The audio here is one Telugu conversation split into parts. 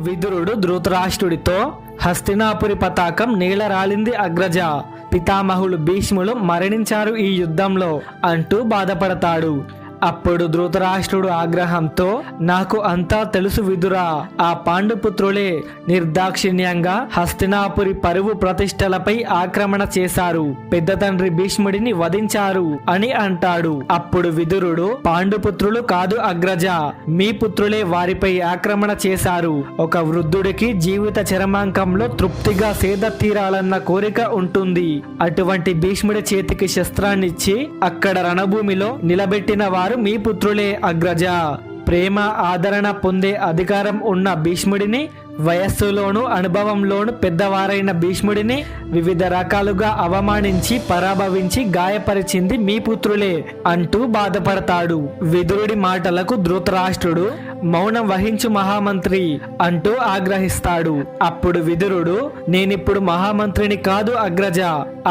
విదురుడు ధృతరాష్ట్రుడితో, హస్తినాపురి పతాకం నేలరాలింది అగ్రజ, పితామహులు భీష్ములు మరణించారు ఈ యుద్ధంలో అంటూ బాధపడతాడు. అప్పుడు ధృతరాష్ట్రుడు ఆగ్రహంతో, నాకు అంతా తెలుసు విదురా, ఆ పాండుపుత్రులే నిర్దాక్షిణ్యంగా హస్తినాపురి పరువు ప్రతిష్టలపై ఆక్రమణ చేశారు, పెద్ద తండ్రి భీష్ముడిని వధించారు అని అంటాడు. అప్పుడు విదురుడు, పాండుపుత్రులు కాదు అగ్రజ, మీ పుత్రులే వారిపై ఆక్రమణ చేశారు. ఒక వృద్ధుడికి జీవిత చరమాంకంలో తృప్తిగా సేద తీరాలన్న కోరిక ఉంటుంది. అటువంటి భీష్ముడి చేతికి శస్త్రాన్నిచ్చి అక్కడ రణభూమిలో నిలబెట్టిన వారు మీ పుత్రులే అగ్రజ. ప్రేమ ఆదరణ పొందే అధికారం ఉన్న భీష్ముడిని, వయస్సులోను అనుభవంలోను పెద్దవారైన భీష్ముడిని వివిధ రకాలుగా అవమానించి పరాభవించి గాయపరిచింది మీ పుత్రులే అంటూ బాధపడతాడు. విదురుడి మాటలకు ధృతరాష్ట్రుడు, మౌనం వహించు మహామంత్రి అంటూ ఆగ్రహిస్తాడు. అప్పుడు విదురుడు, నేనిప్పుడు మహామంత్రిని కాదు అగ్రజ,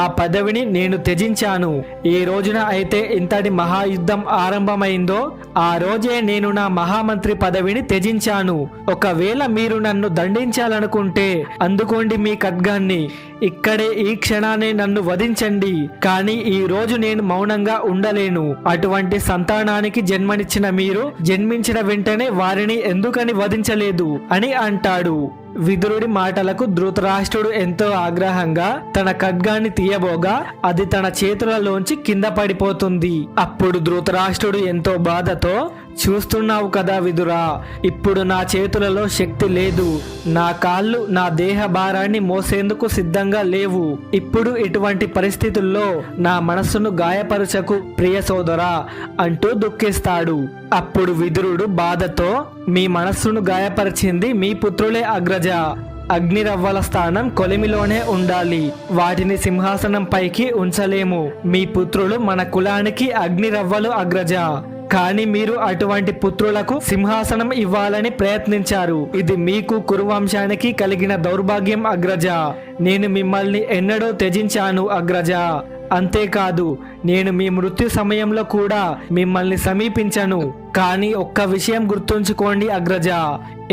ఆ పదవిని నేను త్యజించాను. ఏ రోజున అయితే ఇంతటి మహాయుద్ధం ఆరంభమైందో ఆ రోజే నేను నా మహామంత్రి పదవిని త్యజించాను. ఒకవేళ మీరు నన్ను దండించాలనుకుంటే అందుకోండి మీ ఖడ్గాన్ని, ఇక్కడే ఈ క్షణాన్ని నన్ను వధించండి. కానీ ఈ రోజు నేను మౌనంగా ఉండలేను. అటువంటి సంతానానికి జన్మనిచ్చిన మీరు జన్మించిన వెంటనే వారిని ఎందుకని వధించలేదు అని అంటాడు. విదురుడి మాటలకు ధృతరాష్ట్రుడు ఎంతో ఆగ్రహంగా తన ఖడ్గాన్ని తీయబోగా అది తన చేతులలోంచి కింద పడిపోతుంది. అప్పుడు ధృతరాష్ట్రుడు ఎంతో బాధతో, చూస్తున్నావు కదా విదురా, ఇప్పుడు నా చేతులలో శక్తి లేదు, నా కాళ్ళు నా దేహ భారాన్ని మోసేందుకు సిద్ధంగా లేవు. ఇప్పుడు ఇటువంటి పరిస్థితుల్లో నా మనస్సును గాయపరచకు ప్రియ సోదరా అంటూ దుఃఖిస్తాడు. అప్పుడు విదురుడు బాధతో, మీ మనస్సును గాయపరిచింది మీ పుత్రులే అగ్రజ. అగ్నిరవ్వల స్థానం కొలిమిలోనే ఉండాలి, వాటిని సింహాసనం పైకి ఉంచలేము. మీ పుత్రులు మన కులానికి అగ్నిరవ్వలు అగ్రజ. కానీ మీరు అటువంటి పుత్రులకు సింహాసనం ఇవ్వాలని ప్రయత్నించారు. ఇది మీకు కురువంశానికి కలిగిన దౌర్భాగ్యం అగ్రజ. నేను మిమ్మల్ని ఎన్నడో త్యజించాను అగ్రజ. అంతేకాదు, నేను మీ మృత్యు సమయంలో కూడా మిమ్మల్ని సమీపించను. కానీ ఒక్క విషయం గుర్తుంచుకోండి అగ్రజ,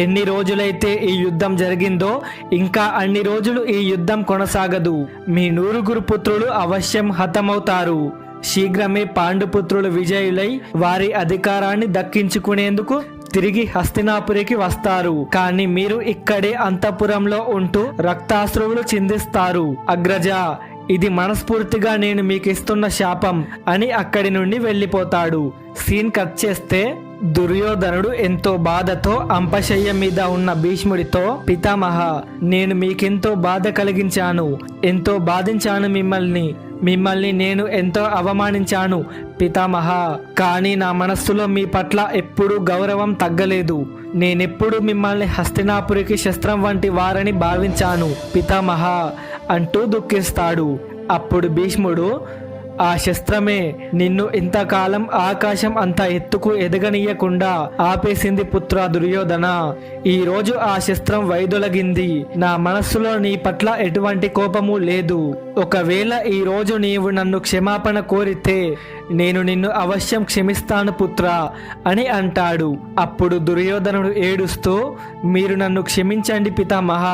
ఎన్ని రోజులైతే ఈ యుద్ధం జరిగిందో ఇంకా అన్ని రోజులు ఈ యుద్ధం కొనసాగదు. మీ 100 పుత్రులు అవశ్యం హతమవుతారు. శీఘ్రమే పాండుపుత్రులు విజయులై వారి అధికారాన్ని దక్కించుకునేందుకు తిరిగి హస్తినాపురికి వస్తారు. కానీ మీరు ఇక్కడే అంతఃపురంలో ఉంటూ రక్తాశ్రువులు చిందిస్తారు అగ్రజ. ఇది మనస్ఫూర్తిగా నేను మీకు ఇస్తున్న శాపం అని అక్కడి నుండి వెళ్ళిపోతాడు. సీన్ కట్ చేస్తే దుర్యోధనుడు ఎంతో బాధతో అంపశయ్య మీద ఉన్న భీష్ముడితో, పితామహ, నేను మీకెంతో బాధ కలిగించాను, ఎంతో బాధించాను మిమ్మల్ని నేను ఎంతో అవమానించాను పితామహ. కానీ నా మనస్సులో మీ పట్ల ఎప్పుడూ గౌరవం తగ్గలేదు. నేనెప్పుడు మిమ్మల్ని హస్తినాపురికి శస్త్రం వంటి వారని భావించాను పితామహ అంటూ దుఃఖిస్తాడు. అప్పుడు భీష్ముడు, ఆ శస్త్రమే నిన్ను ఇంతకాలం ఆకాశం అంత ఎత్తుకు ఎదగనీయకుండా ఆపేసింది పుత్ర దుర్యోధన. ఈ రోజు ఆ శస్త్రం వైదొలగింది. నా మనస్సులో నీ పట్ల ఎటువంటి కోపము లేదు. ఒకవేళ ఈ రోజు నీవు నన్ను క్షమాపణ కోరితే నేను నిన్ను అవశ్యం క్షమిస్తాను పుత్ర అని అంటాడు. అప్పుడు దుర్యోధనుడు ఏడుస్తూ, మీరు నన్ను క్షమించండి పితామహ,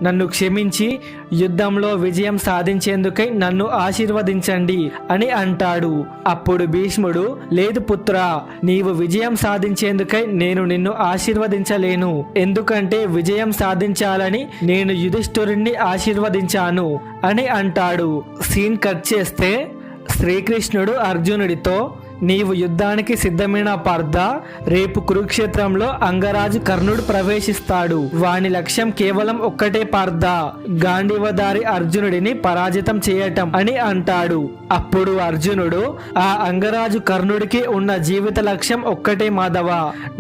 నన్ను క్షమించి యుద్ధంలో విజయం సాధించేందుకై నన్ను ఆశీర్వదించండి అని అంటాడు. అప్పుడు భీష్ముడు, లేదు పుత్ర, నీవు విజయం సాధించేందుకై నేను నిన్ను ఆశీర్వదించలేను. ఎందుకంటే విజయం సాధించాలని నేను యుధిష్ఠిరుణ్ణి ఆశీర్వదించాను అని అంటాడు. సీన్ కట్ చేస్తే శ్రీకృష్ణుడు అర్జునుడితో, నీవు యుద్ధానికి సిద్ధమైన పార్థ, రేపు కురుక్షేత్రంలో అంగరాజు కర్ణుడు ప్రవేశిస్తాడు. వాని లక్ష్యం కేవలం ఒక్కటే పార్థ, గాంధీవధారి అర్జునుడిని పరాజితం చేయటం అని అంటాడు. అప్పుడు అర్జునుడు, ఆ అంగరాజు కర్ణుడికి ఉన్న జీవిత లక్ష్యం ఒక్కటే మాధవ,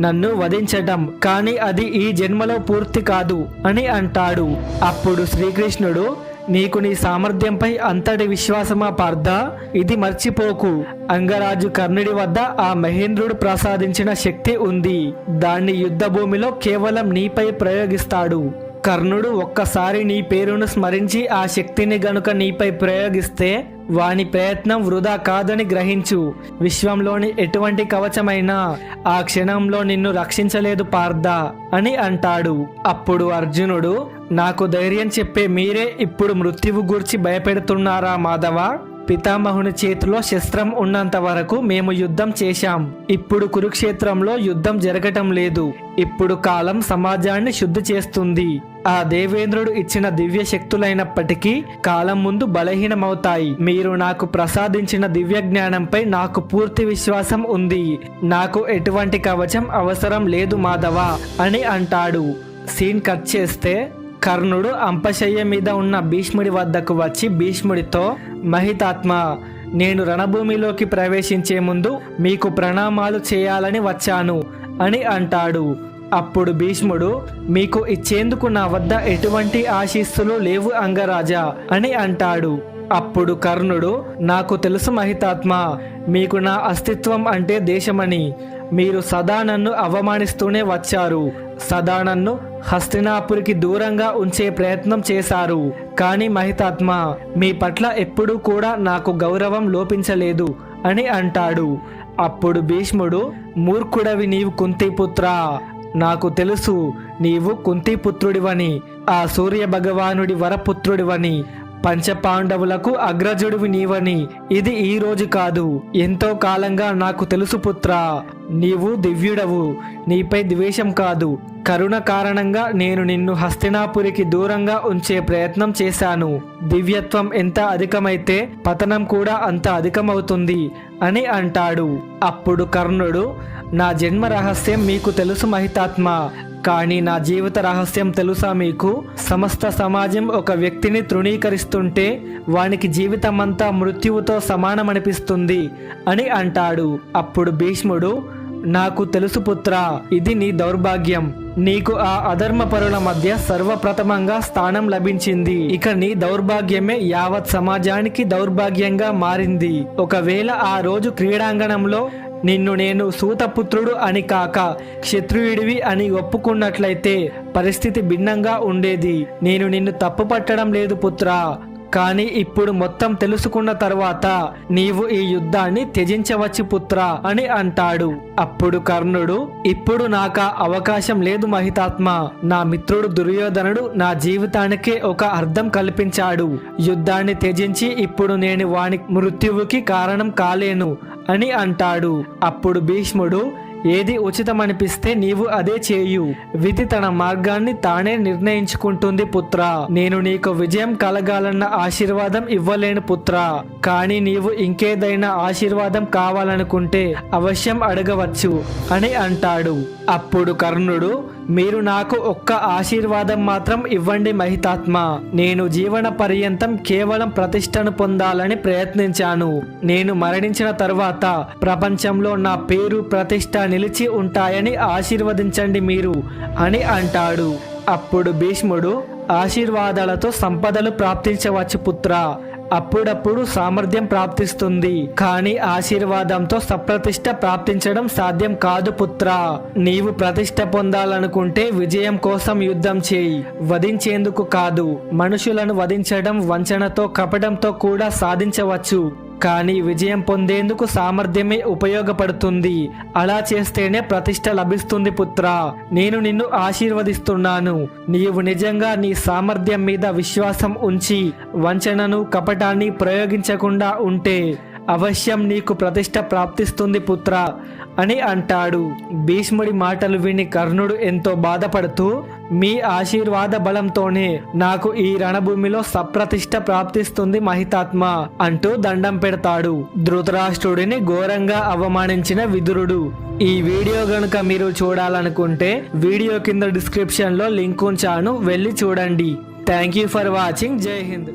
నన్ను వధించటం. కానీ అది ఈ జన్మలో పూర్తి కాదు అని అంటాడు. అప్పుడు శ్రీకృష్ణుడు, నీకు నీ సామర్థ్యంపై అంతటి విశ్వాసమా పార్థ? ఇది మర్చిపోకు. అంగరాజు కర్ణుడి వద్ద ఆ మహేంద్రుడు ప్రసాదించిన శక్తి ఉంది. దాన్ని యుద్ధ భూమిలో కేవలం నీపై ప్రయోగిస్తాడు. కర్ణుడు ఒక్కసారి నీ పేరును స్మరించి ఆ శక్తిని గనుక నీపై ప్రయోగిస్తే వాని ప్రయత్నం వృధా కాదని గ్రహించు. విశ్వంలోని ఎటువంటి కవచమైనా ఆ క్షణంలో నిన్ను రక్షించలేదు పార్థ అని అంటాడు. అప్పుడు అర్జునుడు, నాకు ధైర్యం చెప్పే మీరే ఇప్పుడు మృత్యువు గూర్చి భయపెడుతున్నారా మాధవ? పితామహుని చేతిలో శస్త్రం ఉన్నంత వరకు మేము యుద్ధం చేశాం. ఇప్పుడు కురుక్షేత్రంలో యుద్ధం జరగటం లేదు. ఇప్పుడు కాలం సమాజాన్ని శుద్ధి చేస్తుంది. ఆ దేవేంద్రుడు ఇచ్చిన దివ్య శక్తులైనప్పటికీ కాలం ముందు బలహీనమవుతాయి. మీరు నాకు ప్రసాదించిన దివ్య జ్ఞానంపై నాకు పూర్తి విశ్వాసం ఉంది. నాకు ఎటువంటి కవచం అవసరం లేదు మాధవ అని అంటాడు. సీన్ కట్ చేస్తే కర్ణుడు అంపశయ్య మీద ఉన్న భీష్ముడి వద్దకు వచ్చి భీష్ముడితో, మహితాత్మ, నేను రణభూమిలోకి ప్రవేశించే ముందు మీకు ప్రణామాలు చేయాలని వచ్చాను అని అంటాడు. అప్పుడు భీష్ముడు, మీకు ఇచ్చేందుకు నా వద్ద ఎటువంటి ఆశీస్సులు లేవు అంగరాజా అని అంటాడు. అప్పుడు కర్ణుడు, నాకు తెలుసు మహితాత్మ, మీకు నా అస్తిత్వం అంటే దేశమని. మీరు సదా నన్ను అవమానిస్తూనే వచ్చారు. సదా నన్ను హస్తినాపురికి దూరంగా ఉంచే ప్రయత్నం చేశారు. కానీ మహితాత్మ, మీ పట్ల ఎప్పుడూ కూడా నాకు గౌరవం లోపించలేదు అని అంటాడు. అప్పుడు భీష్ముడు, మూర్ఖుడవి నీవు కుంతిపుత్రా, నాకు తెలుసు నీవు కుంతిపుత్రుడివని, ఆ సూర్య భగవానుడి వరపుత్రుడివని, పంచపాండవులకు అగ్రజుడివి నీవని. ఇది ఈ రోజు కాదు, ఎంతో కాలంగా నాకు తెలుసు పుత్రా. నీవు దివ్యుడవు. నీపై ద్వేషం కాదు, కరుణ కారణంగా నేను నిన్ను హస్తినాపురికి దూరంగా ఉంచే ప్రయత్నం చేశాను. దివ్యత్వం ఎంత అధికమైతే పతనం కూడా అంత అధికమవుతుంది అని అంటాడు. అప్పుడు కర్ణుడు, నా జన్మ రహస్యం మీకు తెలుసు మహితాత్మ, కానీ నా జీవిత రహస్యం తెలుసా మీకు? సమస్త సమాజం ఒక వ్యక్తిని తృణీకరిస్తుంటే వానికి జీవితమంతా మృత్యువుతో సమానమనిపిస్తుంది అని అంటాడు. అప్పుడు భీష్ముడు, నాకు తెలుసు పుత్రా, ఇది నీ దౌర్భాగ్యం. నీకు ఆ అధర్మపరుల మధ్య సర్వప్రథమంగా స్థానం లభించింది. ఇక నీ దౌర్భాగ్యమే యావత్ సమాజానికి దౌర్భాగ్యంగా మారింది. ఒకవేళ ఆ రోజు క్రీడాంగణంలో నిన్ను నేను సూతపుత్రుడు అని కాక క్షత్రియుడివి అని ఒప్పుకున్నట్లయితే పరిస్థితి భిన్నంగా ఉండేది. నేను నిన్ను తప్పు పట్టడం లేదు పుత్రా, కానీ ఇప్పుడు మొత్తం తెలుసుకున్న తర్వాత నీవు ఈ యుద్ధాన్ని త్యజించవచ్చు పుత్రా అని అంటాడు. అప్పుడు కర్ణుడు, ఇప్పుడు నాకు అవకాశం లేదు మహితాత్మ. నా మిత్రుడు దుర్యోధనుడు నా జీవితానికే ఒక అర్థం కల్పించాడు. యుద్ధాన్ని త్యజించి ఇప్పుడు నేను వాని మృత్యువుకి కారణం కాలేను అని అంటాడు. అప్పుడు భీష్ముడు, ఏది ఉచితమనిపిస్తే నీవు అదే చేయు. విధి తన మార్గాన్ని తానే నిర్ణయించుకుంటుంది పుత్రా. నేను నీకు విజయం కలగాలన్న ఆశీర్వాదం ఇవ్వలేను పుత్రా, కానీ నీవు ఇంకేదైనా ఆశీర్వాదం కావాలనుకుంటే అవశ్యం అడగవచ్చు అని అంటాడు. అప్పుడు కర్ణుడు, మీరు నాకు ఒక్క ఆశీర్వాదం మాత్రం ఇవ్వండి మహితాత్మ. నేను జీవన పర్యంతం కేవలం ప్రతిష్టను పొందాలని ప్రయత్నించాను. నేను మరణించిన తర్వాత ప్రపంచంలో నా పేరు ప్రతిష్ట నిలిచి ఉంటాయని ఆశీర్వదించండి మీరు అని అంటాడు. అప్పుడు భీష్ముడు, ఆశీర్వాదాలతో సంపదలు ప్రాప్తించవచ్చు పుత్రా, అప్పుడప్పుడు సామర్థ్యం ప్రాప్తిస్తుంది, కానీ ఆశీర్వాదంతో సప్రతిష్ట ప్రాప్తించడం సాధ్యం కాదు పుత్రా. నీవు ప్రతిష్ట పొందాలనుకుంటే విజయం కోసం యుద్ధం చేయి, వధించేందుకు కాదు. మనుషులను వధించడం వంచనతో కపటంతో కూడా సాధించవచ్చు, కానీ విజయం పొందేందుకు సామర్థ్యమే ఉపయోగపడుతుంది. అలా చేస్తేనే ప్రతిష్ట లభిస్తుంది పుత్రా. నేను నిన్ను ఆశీర్వదిస్తున్నాను. నీవు నిజంగా నీ సామర్థ్యం మీద విశ్వాసం ఉంచి వంచనను కపటాన్ని ప్రయోగించకుండా ఉంటే అవశ్యం నీకు ప్రతిష్ట ప్రాప్తిస్తుంది పుత్రా అని అంటాడు. భీష్ముడి మాటలు విని కర్ణుడు ఎంతో బాధపడుతూ, మీ ఆశీర్వాద బలంతోనే నాకు ఈ రణభూమిలో సప్రతిష్ట ప్రాప్తిస్తుంది మహితాత్మ అంటూ దండం పెడతాడు. ధృతరాష్ట్రుడిని ఘోరంగా అవమానించిన విదురుడు. ఈ వీడియో గనుక మీరు చూడాలనుకుంటే వీడియో కింద డిస్క్రిప్షన్ లో లింక్ ఉంచాను, వెళ్ళి చూడండి. Thank you for watching. జై హింద్.